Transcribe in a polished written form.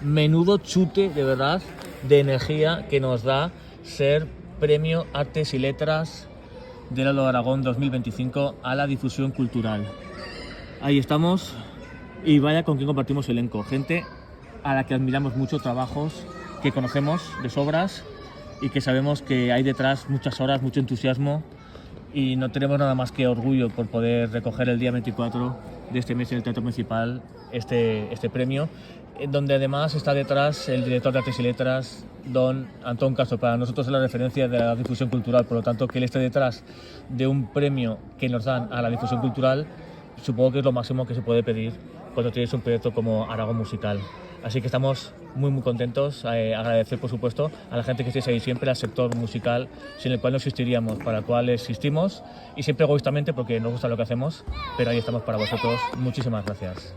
menudo chute de verdad de energía que nos da ser Premio Artes y Letras del Helado de Aragón 2025 a la difusión cultural. Ahí estamos y vaya con quien compartimos elenco, gente a la que admiramos mucho, trabajos que conocemos de sobras y que sabemos que hay detrás muchas horas, mucho entusiasmo, y no tenemos nada más que orgullo por poder recoger el día 24 de este mes en el Teatro Municipal este premio, donde además está detrás el director de Artes y Letras, don Antón Castro. Para nosotros es la referencia de la difusión cultural, por lo tanto que él esté detrás de un premio que nos dan a la difusión cultural, supongo que es lo máximo que se puede pedir cuando tienes un proyecto como Aragón Musical. Así que estamos muy contentos, agradecer por supuesto a la gente que estéis ahí siempre, al sector musical sin el cual no existiríamos, para el cual existimos, y siempre egoístamente porque nos gusta lo que hacemos, pero ahí estamos para vosotros. Muchísimas gracias.